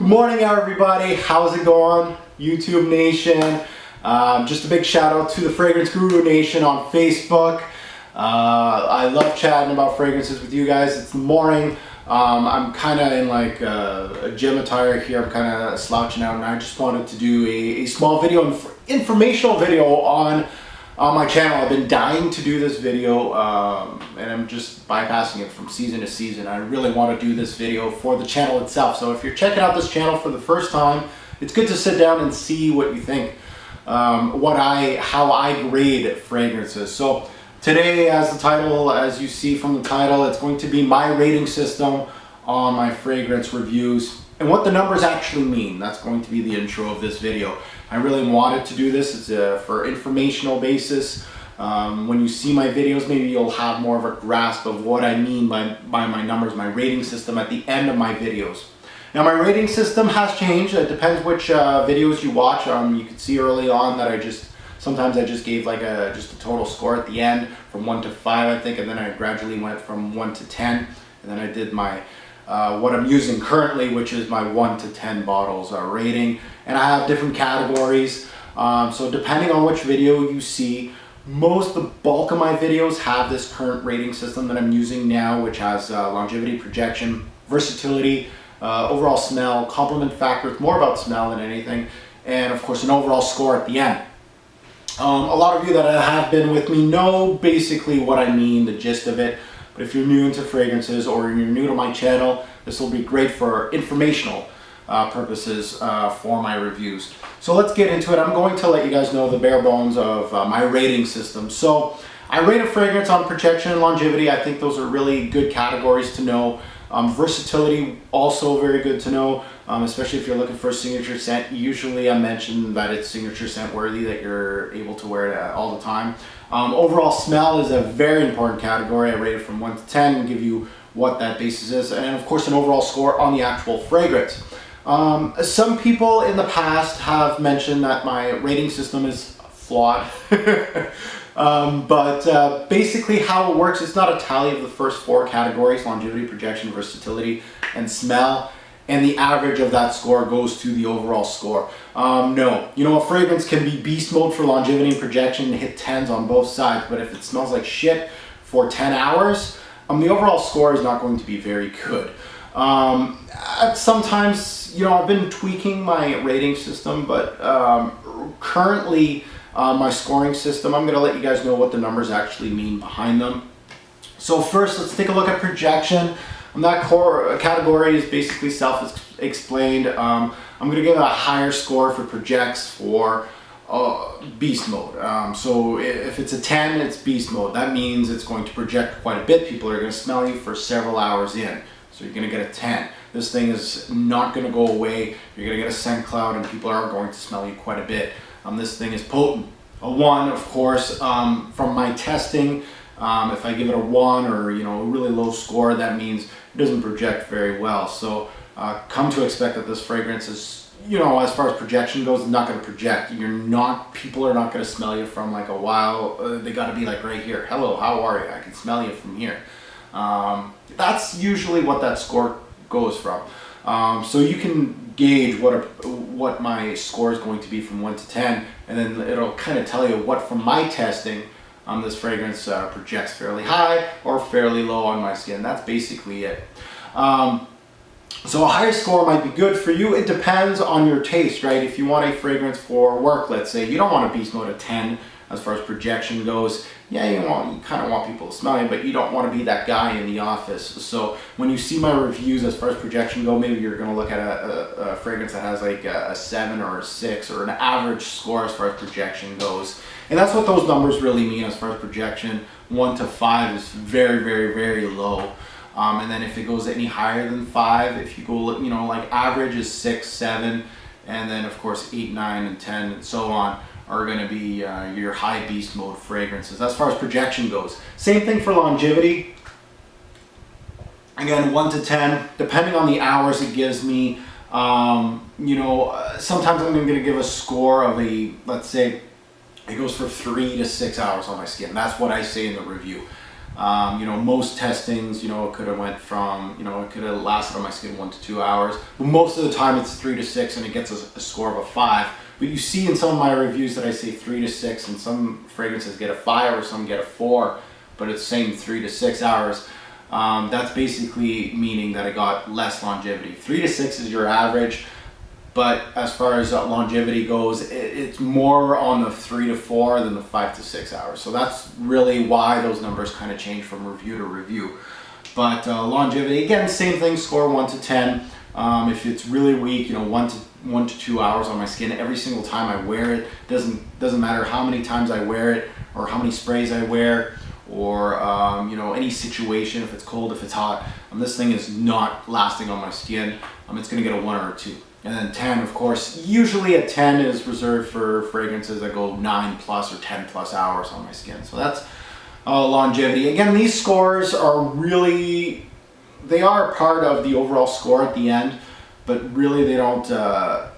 Good morning, everybody. How's it going, YouTube Nation? Just a big shout out to the Fragrance Guru Nation on Facebook. I love chatting about fragrances with you guys. It's the morning. I'm kind of in like a gym attire here. I'm kind of slouching out, and I just wanted to do a small video, informational video on my channel. I've been dying to do this video, and I'm just bypassing it from season to season. I really want to do this video for the channel itself. So if you're checking out this channel for the first time, it's good to sit down and see what you think, how I grade fragrances. So today, as you see from the title, it's going to be my rating system on my fragrance reviews and what the numbers actually mean. That's going to be the intro of this video. I really wanted to do this. It's for informational basis. When you see my videos, maybe you'll have more of a grasp of what I mean by my numbers, my rating system at the end of my videos. Now, my rating system has changed. It depends which videos you watch. You can see early on that sometimes I just gave like just a total score at the end from 1 to 5, I think, and then I gradually went from 1 to 10, and then I did my what I'm using currently, which is my 1 to 10 bottles rating, and I have different categories. So depending on which video you see, the bulk of my videos have this current rating system that I'm using now, which has longevity, projection, versatility, overall smell, compliment factor. It's more about smell than anything, and of course an overall score at the end. A lot of you that have been with me know basically what I mean, the gist of it. But if you're new into fragrances or you're new to my channel, this will be great for informational purposes for my reviews. So let's get into it. I'm going to let you guys know the bare bones of my rating system. So I rate a fragrance on projection and longevity. I think those are really good categories to know. Versatility, also very good to know, especially if you're looking for a signature scent. Usually I mention that it's signature scent worthy, that you're able to wear it all the time. Overall smell is a very important category. I rate it from 1 to 10 and give you what that basis is, and of course an overall score on the actual fragrance. Some people in the past have mentioned that my rating system is flawed. But basically how it works, it's not a tally of the first 4 categories: longevity, projection, versatility, and smell, and the average of that score goes to the overall score. No, a fragrance can be beast mode for longevity and projection and hit 10s on both sides, but if it smells like shit for 10 hours, the overall score is not going to be very good. Sometimes, I've been tweaking my rating system, but currently my scoring system, I'm going to let you guys know what the numbers actually mean behind them. So first, let's take a look at projection. That core category is basically self-explained. I'm going to give it a higher score for projects for beast mode. So if it's a 10, it's beast mode. That means it's going to project quite a bit. People are going to smell you for several hours in. So you're going to get a 10. This thing is not going to go away. You're going to get a scent cloud, and people are going to smell you quite a bit. This thing is potent. A 1, of course, from my testing, if I give it a 1 or a really low score, that means it doesn't project very well. So come to expect that this fragrance is, as far as projection goes, not going to project. People are not going to smell you from like a while. They got to be like right here. Hello, how are you? I can smell you from here. That's usually what that score goes from. So you can gauge what my score is going to be from 1 to 10, and then it'll kind of tell you what, from my testing, this fragrance projects fairly high or fairly low on my skin. That's basically it. So a higher score might be good for you. It depends on your taste, right? If you want a fragrance for work, let's say, you don't want a beast mode of 10 as far as projection goes. Yeah, you kind of want people to smell you, but you don't want to be that guy in the office. So when you see my reviews as far as projection go, maybe you're going to look at a fragrance that has like a 7 or a 6 or an average score as far as projection goes. And that's what those numbers really mean as far as projection. 1 to 5 is very, very, very low. And then if it goes any higher than 5, if you go, like average is 6, 7, and then of course 8, 9, and 10, and so on, are going to be your high beast mode fragrances as far as projection goes. Same thing for longevity. Again, 1 to 10, depending on the hours it gives me. Sometimes I'm going to give a score of let's say it goes for 3 to 6 hours on my skin. That's what I say in the review. You know, most testings, you know, it could have went from, you know, it could have lasted on my skin 1 to 2 hours. But most of the time it's 3 to 6 and it gets a score of a 5. But you see in some of my reviews that I say 3 to 6 and some fragrances get a 5 or some get a 4, but it's same 3 to 6 hours. That's basically meaning that it got less longevity. 3 to 6 is your average. But as far as longevity goes, it's more on the 3 to 4 than the 5 to 6 hours. So that's really why those numbers kind of change from review to review. But longevity, again, same thing, score 1 to 10. If it's really weak, you know, 1 to 2 hours on my skin every single time I wear it. Doesn't matter how many times I wear it or how many sprays I wear, or you know, any situation, if it's cold, if it's hot. This thing is not lasting on my skin. It's going to get a 1 or a 2. And then 10, of course, usually a 10 is reserved for fragrances that go 9 plus or 10 plus hours on my skin. So that's longevity. Again, these scores are really, they are part of the overall score at the end, but really they aren't the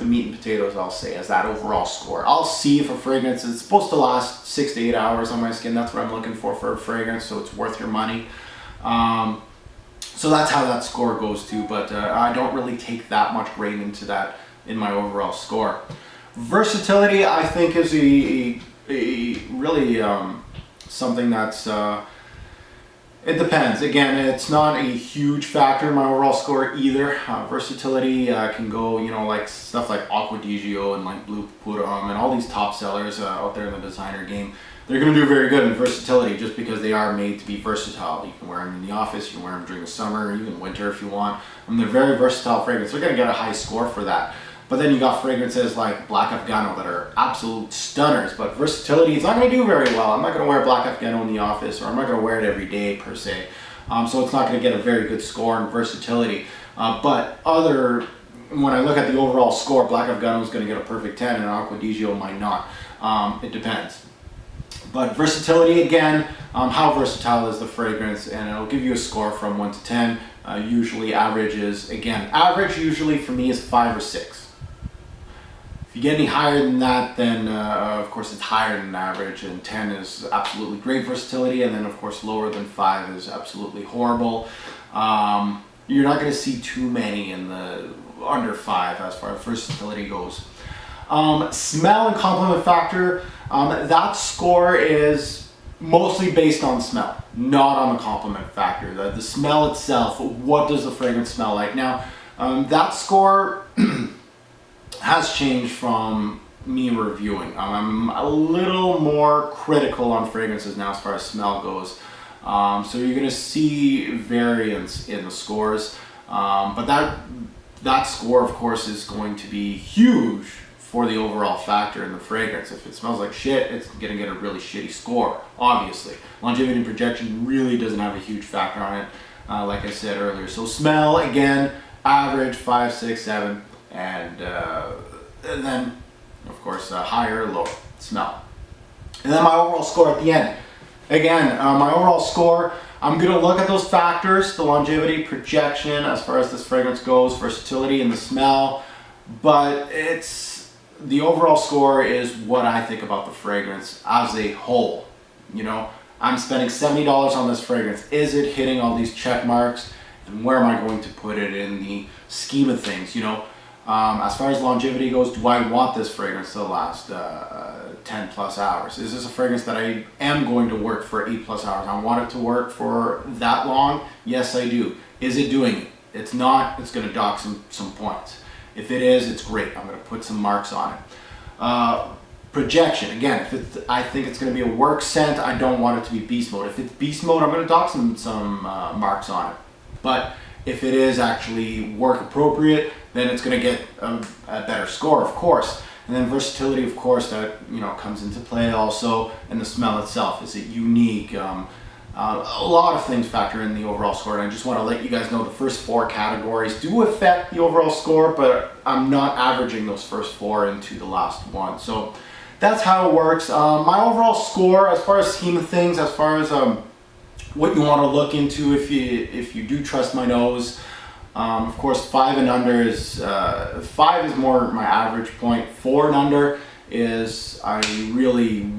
meat and potatoes, I'll say, as that overall score. I'll see if a fragrance is supposed to last 6 to 8 hours on my skin. That's what I'm looking for a fragrance, so it's worth your money. So that's how that score goes to, but I don't really take that much weight into that in my overall score. Versatility, I think, is a really something that's, it depends. Again, it's not a huge factor in my overall score either. Versatility can go, you know, like stuff like Acqua di Gio and like Blue Purum and all these top sellers out there in the designer game. They're going to do very good in versatility just because they are made to be versatile. You can wear them in the office, you can wear them during the summer, even winter if you want. They're very versatile fragrances. They're going to get a high score for that. But then you got fragrances like Black Afgano that are absolute stunners, but versatility is not going to do very well. I'm not going to wear Black Afgano in the office, or I'm not going to wear it every day per se. So it's not going to get a very good score in versatility. But when I look at the overall score, Black Afgano is going to get a perfect 10 and Acqua di Gio might not. It depends. But versatility, again, how versatile is the fragrance, and it'll give you a score from 1 to 10. Usually averages, again, average usually for me is 5 or 6. If you get any higher than that, then of course it's higher than average, and 10 is absolutely great versatility, and then of course lower than 5 is absolutely horrible. You're not going to see too many in the under 5 as far as versatility goes. Smell and complement factor, that score is mostly based on smell, not on the complement factor. The smell itself, what does the fragrance smell like? Now, that score has changed from me reviewing. I'm a little more critical on fragrances now as far as smell goes. So you're going to see variance in the scores, but that score, of course, is going to be huge for the overall factor in the fragrance. If it smells like shit, it's gonna get a really shitty score, obviously. Longevity and projection really doesn't have a huge factor on it, like I said earlier. So smell, again, average 5, 6, 7, and then, of course, higher or lower smell. And then my overall score at the end. Again, my overall score, I'm gonna look at those factors, the longevity, projection, as far as this fragrance goes, versatility, and the smell, but the overall score is what I think about the fragrance as a whole. You know, I'm spending $70 on this fragrance. Is it hitting all these check marks? And where am I going to put it in the scheme of things? You know, as far as longevity goes, do I want this fragrance to last 10 plus hours? Is this a fragrance that I am going to work for 8 plus hours? I want it to work for that long? Yes, I do. Is it doing it? It's not, it's going to dock some points. If it is, it's great. I'm going to put some marks on it. Projection, again, if I think it's going to be a work scent, I don't want it to be beast mode. If it's beast mode, I'm going to dock some marks on it. But if it is actually work appropriate, then it's going to get a better score, of course. And then versatility, of course, that comes into play also, and the smell itself. Is it unique? A lot of things factor in the overall score, and I just want to let you guys know the first 4 categories do affect the overall score, but I'm not averaging those first 4 into the last one. So that's how it works. My overall score, as far as scheme of things, as far as what you want to look into if you do trust my nose, of course 5 and under is 5 is more my average point. 4 and under is I really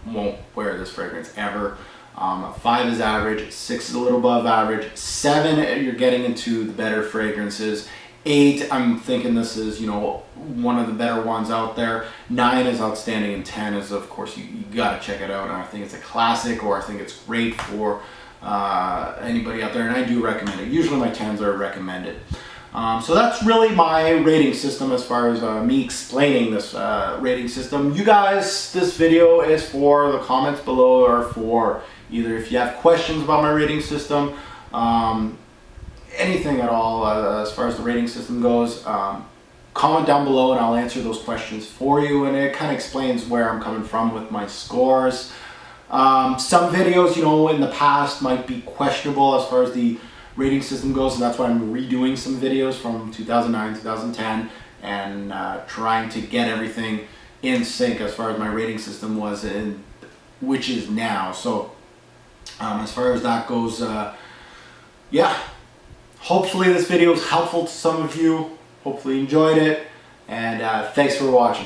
won't wear this fragrance ever. 5 is average, 6 is a little above average, 7 you're getting into the better fragrances, 8 I'm thinking this is, you know, one of the better ones out there, 9 is outstanding, and 10 is, of course, you gotta check it out. And I think it's a classic, or I think it's great for anybody out there, and I do recommend it. Usually my 10s are recommended. So that's really my rating system as far as me explaining this rating system. You guys, this video is for the comments below, or for either if you have questions about my rating system, anything at all as far as the rating system goes, comment down below and I'll answer those questions for you, and it kind of explains where I'm coming from with my scores. Some videos, you know, in the past might be questionable as far as the rating system goes, and that's why I'm redoing some videos from 2009, 2010, and trying to get everything in sync as far as my rating system was, and which is now. So as far as that goes, yeah, hopefully this video is helpful to some of you. Hopefully you enjoyed it, and thanks for watching, guys.